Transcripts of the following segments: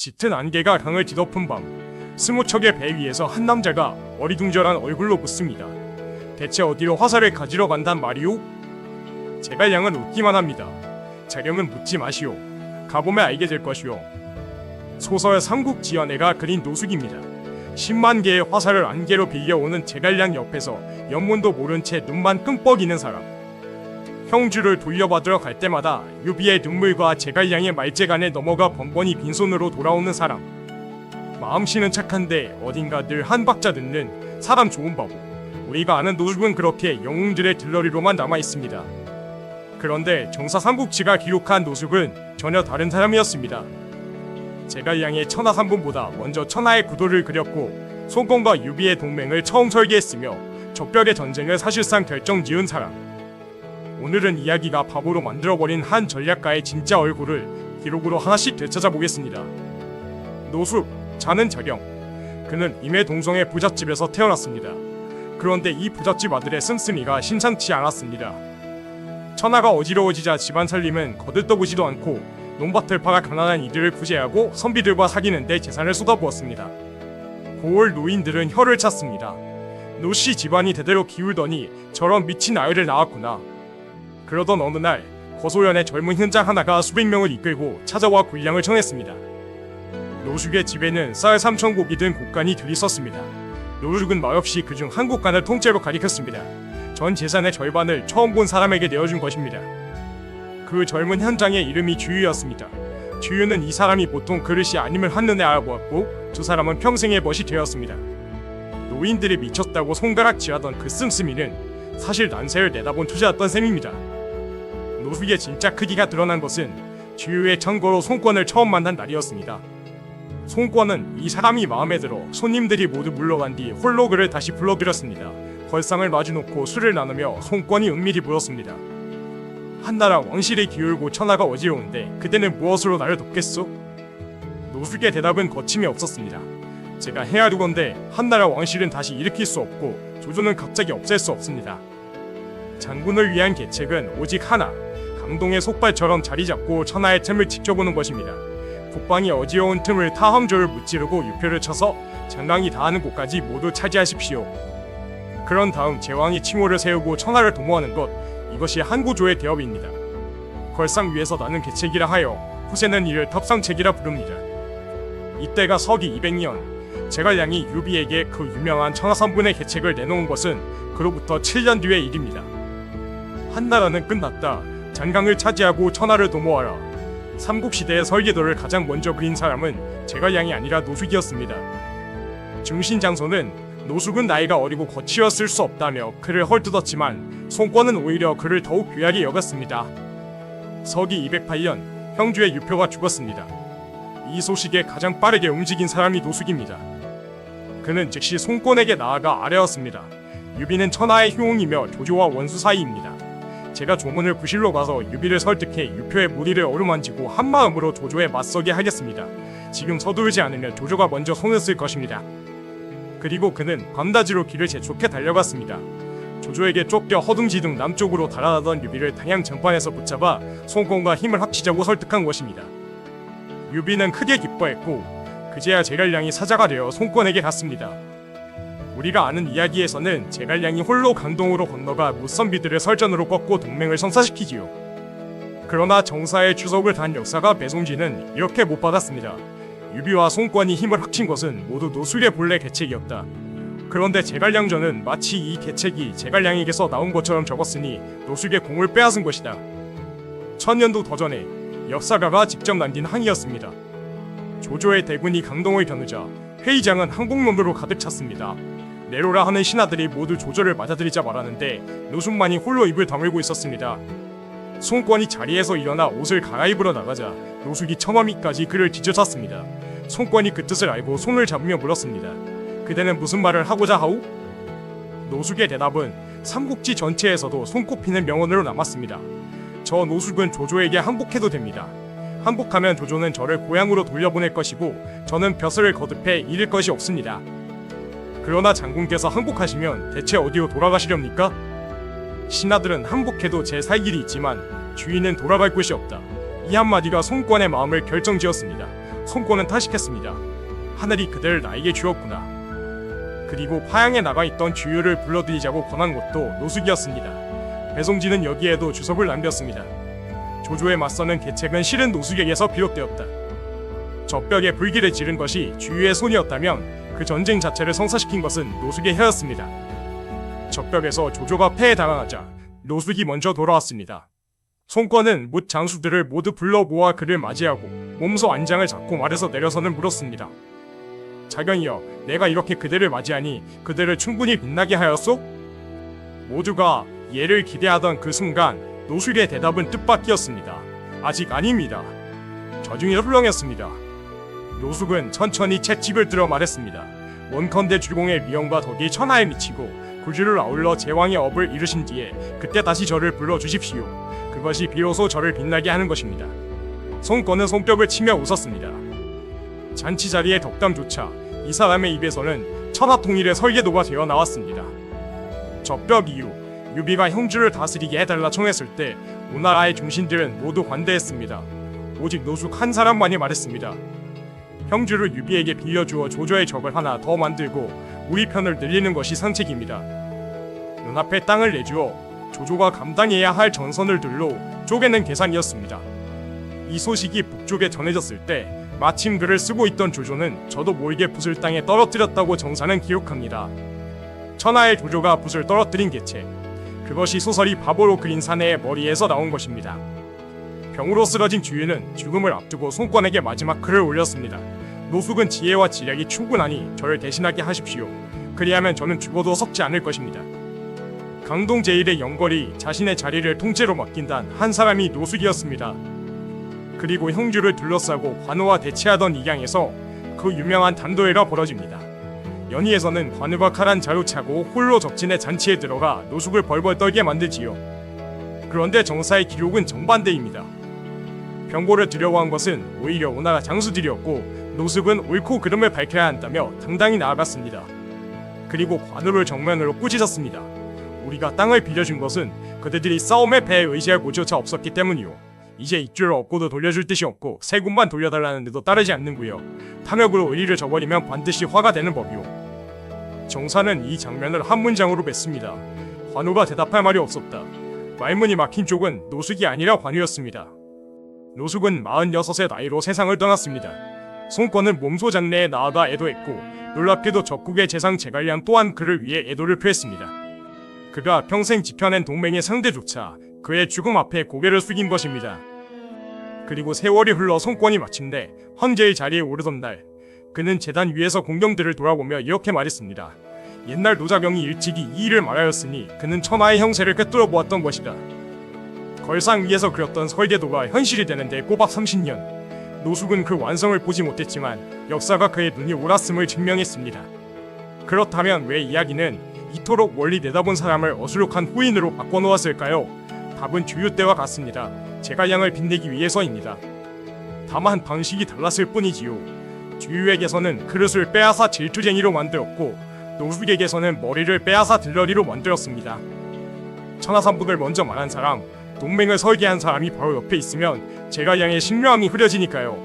짙은 안개가 강을 뒤덮은 밤, 20척의 배 위에서 한 남자가 어리둥절한 얼굴로 묻습니다. 대체 어디로 화살을 가지러 간단 말이오? 제갈량은 웃기만 합니다. 자령은 묻지 마시오. 가보면 알게 될 것이오. 소설 삼국지연애가 그린 노숙입니다. 10만 개의 화살을 안개로 빌려오는 제갈량 옆에서 연문도 모른 채 눈만 끔뻑이는 사람. 형주를 돌려받으러 갈 때마다 유비의 눈물과 제갈량의 말재간에 넘어가 번번이 빈손으로 돌아오는 사람. 마음씨는 착한데 어딘가 늘 한 박자 늦는 사람 좋은 바보. 우리가 아는 노숙은 그렇게 영웅들의 들러리로만 남아있습니다. 그런데 정사 삼국지가 기록한 노숙은 전혀 다른 사람이었습니다. 제갈량의 천하삼분보다 먼저 천하의 구도를 그렸고 송건과 유비의 동맹을 처음 설계했으며 적벽의 전쟁을 사실상 결정지은 사람. 오늘은 이야기가 바보로 만들어버린 한 전략가의 진짜 얼굴을 기록으로 하나씩 되찾아보겠습니다. 노숙, 자는 자령. 그는 임해동성의 부잣집에서 태어났습니다. 그런데 이 부잣집 아들의 씀씀이가 심상치 않았습니다. 천하가 어지러워지자 집안 살림은 거들떠보지도 않고 논밭을 팔아 가난한 이들을 구제하고 선비들과 사귀는데 재산을 쏟아부었습니다. 고을 노인들은 혀를 찼습니다. 노씨 집안이 대대로 기울더니 저런 미친 아이를 낳았구나. 그러던 어느 날 거소연의 젊은 현장 하나가 수백 명을 이끌고 찾아와 군량을 청했습니다. 노숙의 집에는 쌀 3,000곡이 든 곡간이 들이섰습니다. 노숙은 말없이 그중 한 곡간을 통째로 가리켰습니다. 전 재산의 절반을 처음 본 사람에게 내어준 것입니다. 그 젊은 현장의 이름이 주유였습니다. 주유는 이 사람이 보통 그릇이 아님을 한눈에 알아보았고 두 사람은 평생의 벗이 되었습니다. 노인들이 미쳤다고 손가락질하던 그 씀씀이는 사실 난세를 내다본 투자였던 셈입니다. 노숙의 진짜 크기가 드러난 것은 주유의 창고로 송권을 처음 만난 날이었습니다. 송권은 이 사람이 마음에 들어 손님들이 모두 물러간 뒤 홀로 그를 다시 불러들였습니다. 걸상을 마주놓고 술을 나누며 송권이 은밀히 물었습니다. 한나라 왕실이 기울고 천하가 어지러운데 그대는 무엇으로 나를 돕겠소? 노숙의 대답은 거침이 없었습니다. 제가 헤아리건대 한나라 왕실은 다시 일으킬 수 없고 조조는 갑자기 없앨 수 없습니다. 장군을 위한 계책은 오직 하나, 강동의 속발처럼 자리잡고 천하의 틈을 지켜보는 것입니다. 국방이 어지러운 틈을 타함조를 무찌르고 유표를 쳐서 장강이 닿는 곳까지 모두 차지하십시오. 그런 다음 제왕이 칭호를 세우고 천하를 도모하는 것, 이것이 한구조의 대업입니다. 걸상 위에서 나는 계책이라 하여 후세는 이를 탑상책이라 부릅니다. 이때가 서기 200년, 제갈량이 유비에게 그 유명한 천하삼분의 계책을 내놓은 것은 그로부터 7년 뒤의 일입니다. 한나라는 끝났다. 장강을 차지하고 천하를 도모하라. 삼국시대의 설계도를 가장 먼저 그린 사람은 제갈량이 아니라 노숙이었습니다. 중신장소는 노숙은 나이가 어리고 거칠었을 수 없다며 그를 헐뜯었지만 송권은 오히려 그를 더욱 귀하게 여겼습니다. 서기 208년 형주의 유표가 죽었습니다. 이 소식에 가장 빠르게 움직인 사람이 노숙입니다. 그는 즉시 송권에게 나아가 아뢰었습니다. 유비는 천하의 효웅이며 조조와 원수 사이입니다. 제가 조문을 부실로 가서 유비를 설득해 유표의 무리를 어루만지고 한마음으로 조조에 맞서게 하겠습니다. 지금 서두르지 않으면 조조가 먼저 손을 쓸 것입니다. 그리고 그는 밤낮으로 길을 재촉해 달려갔습니다. 조조에게 쫓겨 허둥지둥 남쪽으로 달아나던 유비를 당양 전판에서 붙잡아 송권과 힘을 합치자고 설득한 것입니다. 유비는 크게 기뻐했고 그제야 제갈량이 사자가 되어 송권에게 갔습니다. 우리가 아는 이야기에서는 제갈량이 홀로 강동으로 건너가 무선비들을 설전으로 꺾고 동맹을 성사시키지요. 그러나 정사의 추석을 단 역사가 배송지는 이렇게 못 받았습니다. 유비와 송권이 힘을 합친 것은 모두 노숙의 본래 계책이었다. 그런데 제갈량전은 마치 이 계책이 제갈량에게서 나온 것처럼 적었으니 노숙의 공을 빼앗은 것이다. 1000년도 더 전에 역사가가 직접 남긴 항이었습니다. 조조의 대군이 강동을 겨누자 회의장은 항복론으로 가득 찼습니다. 내로라 하는 신하들이 모두 조조를 맞아들이자 말하는데 노숙만이 홀로 입을 다물고 있었습니다. 송권이 자리에서 일어나 옷을 갈아입으러 나가자 노숙이 처마밑까지 그를 뒤져찼습니다. 송권이 그 뜻을 알고 손을 잡으며 물었습니다. 그대는 무슨 말을 하고자 하오? 노숙의 대답은 삼국지 전체에서도 손꼽히는 명언으로 남았습니다. 저 노숙은 조조에게 항복해도 됩니다. 항복하면 조조는 저를 고향으로 돌려보낼 것이고 저는 벼슬을 거듭해 잃을 것이 없습니다. 그러나 장군께서 항복하시면 대체 어디로 돌아가시렵니까? 신하들은 항복해도 제 살 길이 있지만 주인은 돌아갈 곳이 없다. 이 한마디가 송권의 마음을 결정지었습니다. 손권은 타식했습니다. 하늘이 그대를 나에게 주었구나. 그리고 파양에 나가 있던 주유를 불러들이자고 권한 것도 노숙이었습니다. 배송진은 여기에도 주석을 남겼습니다. 조조에 맞서는 계책은 실은 노숙에게서 비롯되었다. 저 벽에 불길을 지른 것이 주유의 손이었다면 그 전쟁 자체를 성사시킨 것은 노숙의 해였습니다. 저 벽에서 조조가 패해 당하자 노숙이 먼저 돌아왔습니다. 손권은 못 장수들을 모두 불러 모아 그를 맞이하고 몸소 안장을 잡고 말에서 내려서는 물었습니다. 자견이여, 내가 이렇게 그대를 맞이하니 그대를 충분히 빛나게 하였소? 모두가 예를 기대하던 그 순간 노숙의 대답은 뜻밖이었습니다. 아직 아닙니다. 저중에 훌렁했습니다. 노숙은 천천히 채찍을 들어 말했습니다. 원컨대 주공의 위엄과 덕이 천하에 미치고 구주를 아울러 제왕의 업을 이루신 뒤에 그때 다시 저를 불러주십시오. 그것이 비로소 저를 빛나게 하는 것입니다. 손권은 손뼉을 치며 웃었습니다. 잔치 자리의 덕담조차 이 사람의 입에서는 천하통일의 설계도가 되어 나왔습니다. 접벽 이후 유비가 형주를 다스리게 해달라 청했을 때 오나라의 중신들은 모두 관대했습니다. 오직 노숙 한 사람만이 말했습니다. 형주를 유비에게 빌려주어 조조의 적을 하나 더 만들고 우리 편을 늘리는 것이 상책입니다. 눈앞에 땅을 내주어 조조가 감당해야 할 전선을 들로 쪼개는 계산이었습니다. 이 소식이 북쪽에 전해졌을 때 마침 글을 쓰고 있던 조조는 저도 모르게 붓을 땅에 떨어뜨렸다고 정사는 기록합니다. 천하의 조조가 붓을 떨어뜨린 계책, 그것이 소설이 바보로 그린 사내의 머리에서 나온 것입니다. 병으로 쓰러진 주유는 죽음을 앞두고 손권에게 마지막 글을 올렸습니다. 노숙은 지혜와 지략이 충분하니 저를 대신하게 하십시오. 그리하면 저는 죽어도 썩지 않을 것입니다. 강동 제1의 영걸이 자신의 자리를 통째로 맡긴단 한 사람이 노숙이었습니다. 그리고 형주를 둘러싸고 관우와 대치하던 이강에서 그 유명한 단도회가 벌어집니다. 연희에서는 관우가 칼 자루 차고 홀로 적진의 잔치에 들어가 노숙을 벌벌 떨게 만들지요. 그런데 정사의 기록은 정반대입니다. 병고를 두려워한 것은 오히려 오나라 장수들이었고 노숙은 옳고 그름을 밝혀야 한다며 당당히 나아갔습니다. 그리고 관우를 정면으로 꾸짖었습니다. 우리가 땅을 빌려준 것은 그들이 싸움의 배에 의지할 곳조차 없었기 때문이요. 이제 입주를 얻고도 돌려줄 뜻이 없고 세 곳만 돌려달라는데도 따르지 않는구요. 탐욕으로 의리를 저버리면 반드시 화가 되는 법이요. 정사는 이 장면을 한 문장으로 뱉습니다. 관우가 대답할 말이 없었다. 말문이 막힌 쪽은 노숙이 아니라 관우였습니다. 노숙은 46의 나이로 세상을 떠났습니다. 손권은 몸소 장래에 나아가 애도했고 놀랍게도 적국의 재상 제갈량 또한 그를 위해 애도를 표했습니다. 그가 평생 지켜낸 동맹의 상대조차 그의 죽음 앞에 고개를 숙인 것입니다. 그리고 세월이 흘러 손권이 마침내 황제의 자리에 오르던 날, 그는 제단 위에서 공경들을 돌아보며 이렇게 말했습니다. 옛날 노자병이 일찍이 이 일을 말하였으니 그는 천하의 형세를 꿰뚫어 보았던 것이다. 걸상 위에서 그렸던 설계도가 현실이 되는데 꼬박 30년. 노숙은 그 완성을 보지 못했지만 역사가 그의 눈이 옳았음을 증명했습니다. 그렇다면 왜 이야기는 이토록 멀리 내다본 사람을 어수룩한 후인으로 바꿔놓았을까요? 답은 주유 때와 같습니다. 제갈량을 빛내기 위해서입니다. 다만 방식이 달랐을 뿐이지요. 주유에게서는 그릇을 빼앗아 질투쟁이로 만들었고 노숙에게서는 머리를 빼앗아 들러리로 만들었습니다. 천하삼복을 먼저 말한 사람, 동맹을 설계한 사람이 바로 옆에 있으면 제갈량의 신묘함이 흐려지니까요.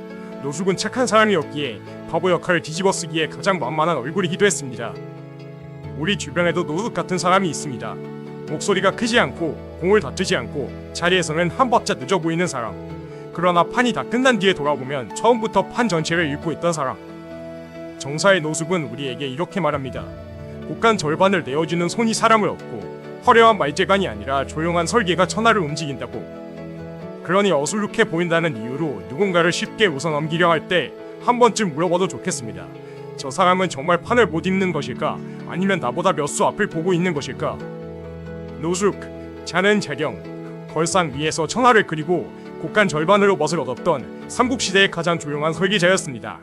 노숙은 착한 사람이었기에 바보 역할을 뒤집어쓰기에 가장 만만한 얼굴이기도 했습니다. 우리 주변에도 노숙 같은 사람이 있습니다. 목소리가 크지 않고 공을 다투지 않고 자리에서는 한 박자 늦어 보이는 사람. 그러나 판이 다 끝난 뒤에 돌아보면 처음부터 판 전체를 읽고 있던 사람. 정사의 노숙은 우리에게 이렇게 말합니다. 곡간 절반을 내어주는 손이 사람을 얻고 화려한 말재간이 아니라 조용한 설계가 천하를 움직인다고. 그러니 어수룩해 보인다는 이유로 누군가를 쉽게 웃어넘기려 할 때 한 번쯤 물어봐도 좋겠습니다. 저 사람은 정말 판을 못 읽는 것일까? 아니면 나보다 몇 수 앞을 보고 있는 것일까? 노숙, 자는 재령, 걸상 위에서 천하를 그리고 곡간 절반으로 멋을 얻었던 삼국시대의 가장 조용한 설계자였습니다.